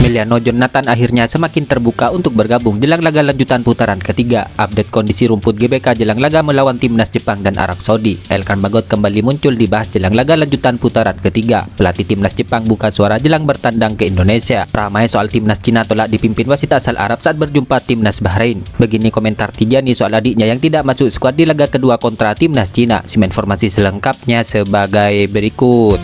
Emiliano Jonathan akhirnya semakin terbuka untuk bergabung jelang laga lanjutan putaran ketiga. Update kondisi rumput GBK jelang laga melawan timnas Jepang dan Arab Saudi. Elkan Bagot kembali muncul dibahas jelang laga lanjutan putaran ketiga. Pelatih timnas Jepang buka suara jelang bertandang ke Indonesia. Ramai soal timnas Cina tolak dipimpin wasit asal Arab saat berjumpa timnas Bahrain. Begini komentar Tijani soal adiknya yang tidak masuk skuad di laga kedua kontra timnas Cina. Simak informasi selengkapnya sebagai berikut.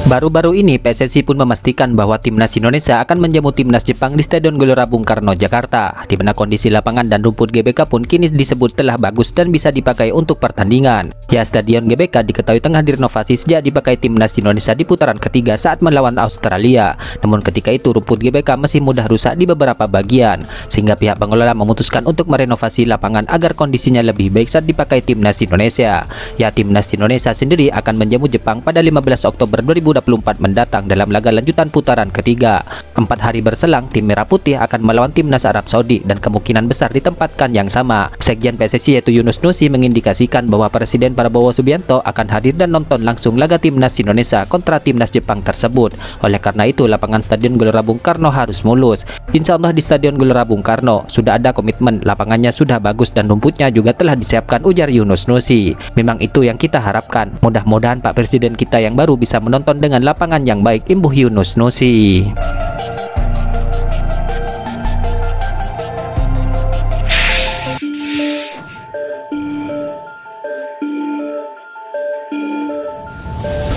Baru-baru ini PSSI pun memastikan bahwa timnas Indonesia akan menjamu timnas Jepang di Stadion Gelora Bung Karno, Jakarta, di mana kondisi lapangan dan rumput GBK pun kini disebut telah bagus dan bisa dipakai untuk pertandingan. Ya, Stadion GBK diketahui tengah direnovasi sejak dipakai timnas Indonesia di putaran ketiga saat melawan Australia. Namun ketika itu rumput GBK masih mudah rusak di beberapa bagian, sehingga pihak pengelola memutuskan untuk merenovasi lapangan agar kondisinya lebih baik saat dipakai timnas Indonesia. Ya, timnas Indonesia sendiri akan menjamu Jepang pada 15 Oktober 2024 mendatang dalam laga lanjutan putaran ketiga. 4 hari berselang, tim Merah Putih akan melawan timnas Arab Saudi dan kemungkinan besar ditempatkan yang sama. Sekjen PSSI yaitu Yunus Nusi mengindikasikan bahwa Presiden Prabowo Subianto akan hadir dan nonton langsung laga timnas Indonesia kontra timnas Jepang tersebut. Oleh karena itu, lapangan Stadion Gelora Bung Karno harus mulus. Insya Allah di Stadion Gelora Bung Karno sudah ada komitmen, lapangannya sudah bagus dan rumputnya juga telah disiapkan, ujar Yunus Nusi. Memang itu yang kita harapkan. Mudah-mudahan Pak Presiden kita yang baru bisa menonton dengan lapangan yang baik, imbuh Yunus Nusi.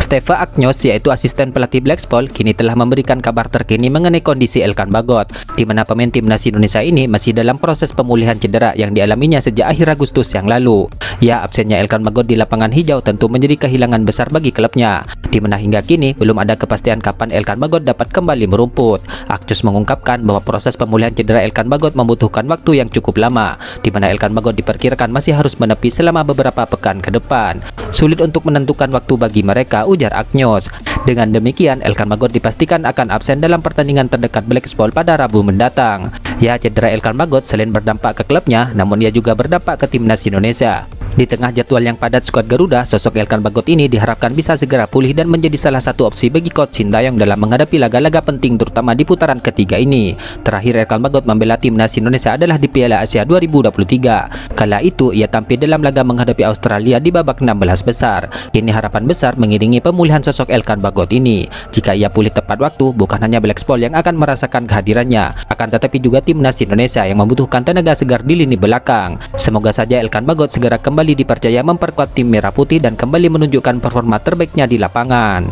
Steva Agnos, yaitu asisten pelatih Blackpool, kini telah memberikan kabar terkini mengenai kondisi Elkan Bagot, di mana pemain timnas Indonesia ini masih dalam proses pemulihan cedera yang dialaminya sejak akhir Agustus yang lalu. Ya, absennya Elkan Bagot di lapangan hijau tentu menjadi kehilangan besar bagi klubnya, di mana hingga kini belum ada kepastian kapan Elkan Bagot dapat kembali merumput. Agnos mengungkapkan bahwa proses pemulihan cedera Elkan Bagot membutuhkan waktu yang cukup lama, di mana Elkan Bagot diperkirakan masih harus menepi selama beberapa pekan ke depan. Sulit untuk menentukan waktu bagi mereka, ujar Agnos. Dengan demikian, Elkan Bagot dipastikan akan absen dalam pertandingan terdekat Blackpool pada Rabu mendatang. Ya, cedera Elkan Bagot selain berdampak ke klubnya, namun ia juga berdampak ke timnas Indonesia. Di tengah jadwal yang padat skuad Garuda, sosok Elkan Bagot ini diharapkan bisa segera pulih dan menjadi salah satu opsi bagi Coach Sintayong dalam menghadapi laga-laga penting terutama di putaran ketiga ini. Terakhir Elkan Bagot membela timnas Indonesia adalah di Piala Asia 2023. Kala itu ia tampil dalam laga menghadapi Australia di babak 16 besar. Kini harapan besar mengiringi pemulihan sosok Elkan Bagot ini. Jika ia pulih tepat waktu, bukan hanya Blackpool yang akan merasakan kehadirannya, akan tetapi juga timnas Indonesia yang membutuhkan tenaga segar di lini belakang. Semoga saja Elkan Bagot segera kembali dipercaya memperkuat tim Merah Putih dan kembali menunjukkan performa terbaiknya di lapangan.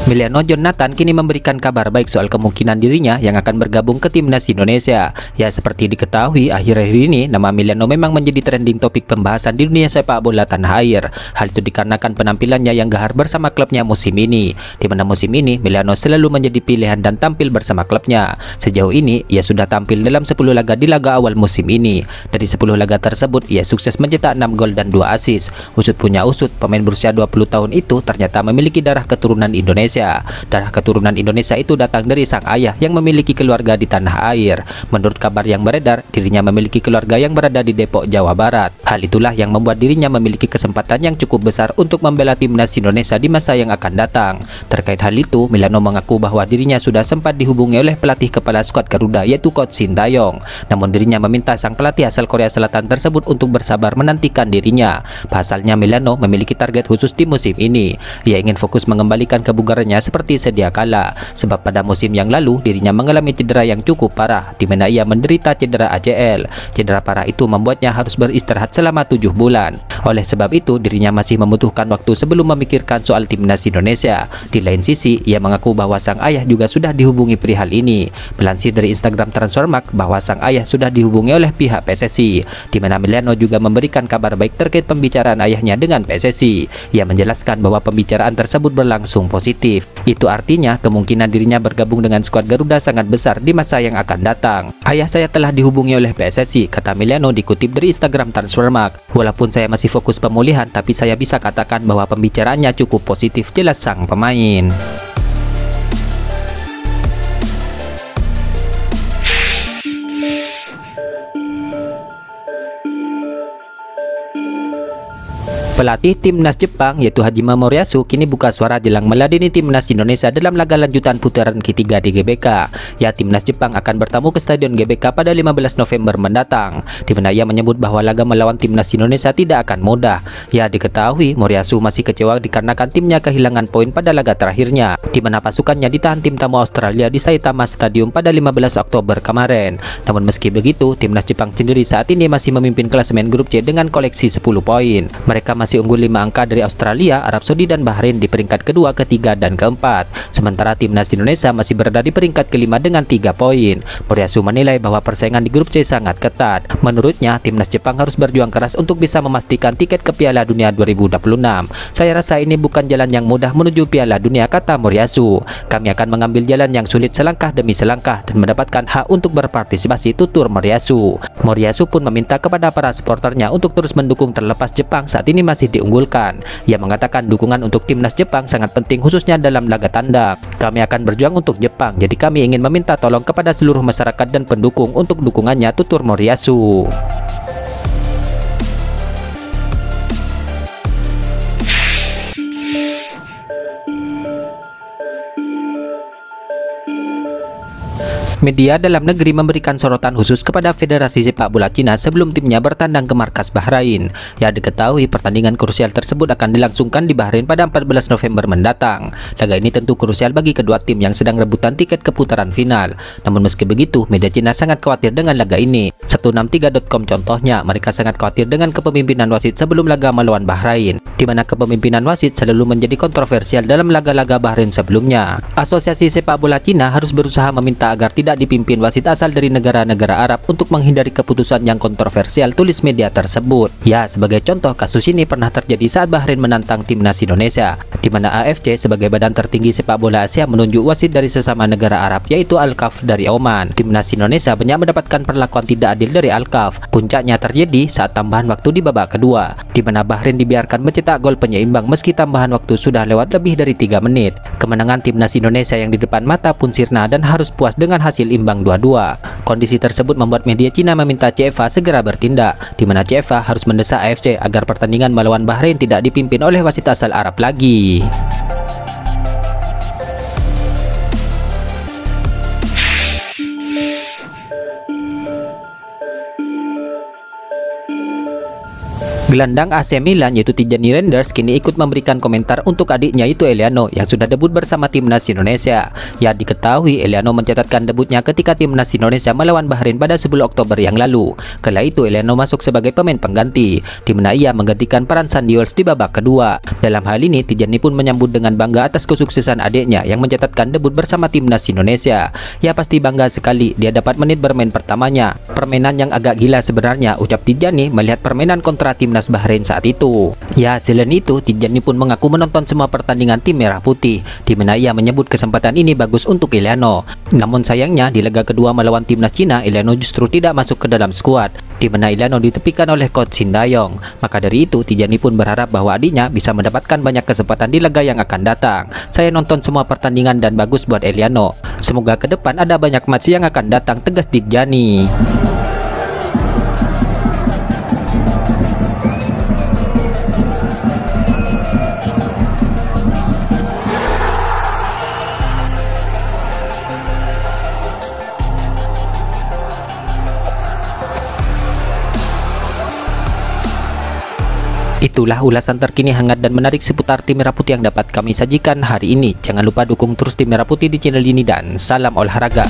Emiliano Jonathan kini memberikan kabar baik soal kemungkinan dirinya yang akan bergabung ke timnas Indonesia. Ya, seperti diketahui, akhir-akhir ini nama Emiliano memang menjadi trending topik pembahasan di dunia sepak bola tanah air. Hal itu dikarenakan penampilannya yang gahar bersama klubnya musim ini, di mana musim ini Emiliano selalu menjadi pilihan dan tampil bersama klubnya. Sejauh ini, ia sudah tampil dalam 10 laga di laga awal musim ini. Dari 10 laga tersebut, ia sukses mencetak 6 gol dan 2 assist. Usut punya usut, pemain berusia 20 tahun itu ternyata memiliki darah keturunan Indonesia. Darah keturunan Indonesia itu datang dari sang ayah yang memiliki keluarga di tanah air. Menurut kabar yang beredar, dirinya memiliki keluarga yang berada di Depok, Jawa Barat. Hal itulah yang membuat dirinya memiliki kesempatan yang cukup besar untuk membela timnas Indonesia di masa yang akan datang. Terkait hal itu, Emiliano mengaku bahwa dirinya sudah sempat dihubungi oleh pelatih kepala skuad Garuda yaitu Coach Sintayong. Namun dirinya meminta sang pelatih asal Korea Selatan tersebut untuk bersabar menantikan dirinya. Pasalnya Emiliano memiliki target khusus di musim ini. Ia ingin fokus mengembalikan kebugaran karirnya seperti sedia kala, sebab pada musim yang lalu dirinya mengalami cedera yang cukup parah, di mana ia menderita cedera ACL. Cedera parah itu membuatnya harus beristirahat selama 7 bulan. Oleh sebab itu, dirinya masih membutuhkan waktu sebelum memikirkan soal timnas Indonesia. Di lain sisi, ia mengaku bahwa sang ayah juga sudah dihubungi perihal ini. Melansir dari Instagram Transfermarkt bahwa sang ayah sudah dihubungi oleh pihak PSSI, di mana Emiliano juga memberikan kabar baik terkait pembicaraan ayahnya dengan PSSI. Ia menjelaskan bahwa pembicaraan tersebut berlangsung positif. Itu artinya kemungkinan dirinya bergabung dengan skuad Garuda sangat besar di masa yang akan datang. Ayah saya telah dihubungi oleh PSSI, kata Emiliano dikutip dari Instagram Transfermarkt. Walaupun saya masih fokus pemulihan, tapi saya bisa katakan bahwa pembicaraannya cukup positif, jelas sang pemain. Pelatih timnas Jepang yaitu Hajime Moriyasu kini buka suara jelang meladeni timnas Indonesia dalam laga lanjutan putaran ketiga di GBK. Ya, timnas Jepang akan bertamu ke Stadion GBK pada 15 November mendatang, di mana ia menyebut bahwa laga melawan timnas Indonesia tidak akan mudah. Ya, diketahui Moriyasu masih kecewa dikarenakan timnya kehilangan poin pada laga terakhirnya, di mana pasukannya ditahan tim tamu Australia di Saitama Stadium pada 15 Oktober kemarin. Namun meski begitu, timnas Jepang sendiri saat ini masih memimpin klasemen grup C dengan koleksi 10 poin. Mereka masih unggul 5 angka dari Australia, Arab Saudi dan Bahrain di peringkat kedua, ketiga, dan keempat. Sementara timnas Indonesia masih berada di peringkat kelima dengan 3 poin. Moriyasu menilai bahwa persaingan di grup C sangat ketat. Menurutnya, timnas Jepang harus berjuang keras untuk bisa memastikan tiket ke Piala Dunia 2026. Saya rasa ini bukan jalan yang mudah menuju Piala Dunia, kata Moriyasu. Kami akan mengambil jalan yang sulit selangkah demi selangkah dan mendapatkan hak untuk berpartisipasi, tutur Moriyasu. Moriyasu pun meminta kepada para supporternya untuk terus mendukung terlepas Jepang saat ini masih diunggulkan. Ia mengatakan dukungan untuk timnas Jepang sangat penting khususnya dalam laga tandang. Kami akan berjuang untuk Jepang, jadi kami ingin meminta tolong kepada seluruh masyarakat dan pendukung untuk dukungannya, tutur Moriyasu. Media dalam negeri memberikan sorotan khusus kepada Federasi Sepak Bola Cina sebelum timnya bertandang ke markas Bahrain. Ya, diketahui pertandingan krusial tersebut akan dilangsungkan di Bahrain pada 14 November mendatang. Laga ini tentu krusial bagi kedua tim yang sedang rebutan tiket ke putaran final. Namun meski begitu, media Cina sangat khawatir dengan laga ini. 163.com contohnya, mereka sangat khawatir dengan kepemimpinan wasit sebelum laga melawan Bahrain, di mana kepemimpinan wasit selalu menjadi kontroversial dalam laga-laga Bahrain sebelumnya. Asosiasi Sepak Bola Cina harus berusaha meminta agar tidak dipimpin wasit asal dari negara-negara Arab untuk menghindari keputusan yang kontroversial, tulis media tersebut. Ya, sebagai contoh, kasus ini pernah terjadi saat Bahrain menantang timnas Indonesia, di mana AFC sebagai badan tertinggi sepak bola Asia menunjuk wasit dari sesama negara Arab yaitu Al-Khaf dari Oman. Timnas Indonesia banyak mendapatkan perlakuan tidak adil dari Al-Khaf. Puncaknya terjadi saat tambahan waktu di babak kedua, di mana Bahrain dibiarkan mencetak gol penyeimbang meski tambahan waktu sudah lewat lebih dari 3 menit. Kemenangan timnas Indonesia yang di depan mata pun sirna dan harus puas dengan hasil imbang 2-2. Kondisi tersebut membuat media Cina meminta CFA segera bertindak, di mana CFA harus mendesak AFC agar pertandingan melawan Bahrain tidak dipimpin oleh wasit asal Arab lagi. Gelandang AC Milan yaitu Tijani Reinders kini ikut memberikan komentar untuk adiknya yaitu Emiliano yang sudah debut bersama timnas Indonesia. Ya, diketahui Emiliano mencatatkan debutnya ketika timnas Indonesia melawan Bahrain pada 10 Oktober yang lalu. Kala itu Emiliano masuk sebagai pemain pengganti, di mana ia menggantikan peran Sandy Walsh di babak kedua. Dalam hal ini Tijani pun menyambut dengan bangga atas kesuksesan adiknya yang mencatatkan debut bersama timnas Indonesia. Ya, pasti bangga sekali dia dapat menit bermain pertamanya. Permainan yang agak gila sebenarnya, ucap Tijani melihat permainan kontra timnas Bahrain saat itu. Ya, selain itu Tijani pun mengaku menonton semua pertandingan tim merah putih, di mana ia menyebut kesempatan ini bagus untuk Emiliano. Namun sayangnya di laga kedua melawan timnas Cina, Emiliano justru tidak masuk ke dalam skuad, di mana Emiliano ditepikan oleh coach Sintayong. Maka dari itu Tijani pun berharap bahwa adiknya bisa mendapatkan banyak kesempatan di laga yang akan datang. Saya nonton semua pertandingan dan bagus buat Emiliano. Semoga ke depan ada banyak match yang akan datang, tegas Tijani. Itulah ulasan terkini hangat dan menarik seputar tim Merah Putih yang dapat kami sajikan hari ini. Jangan lupa dukung terus tim Merah Putih di channel ini dan salam olahraga.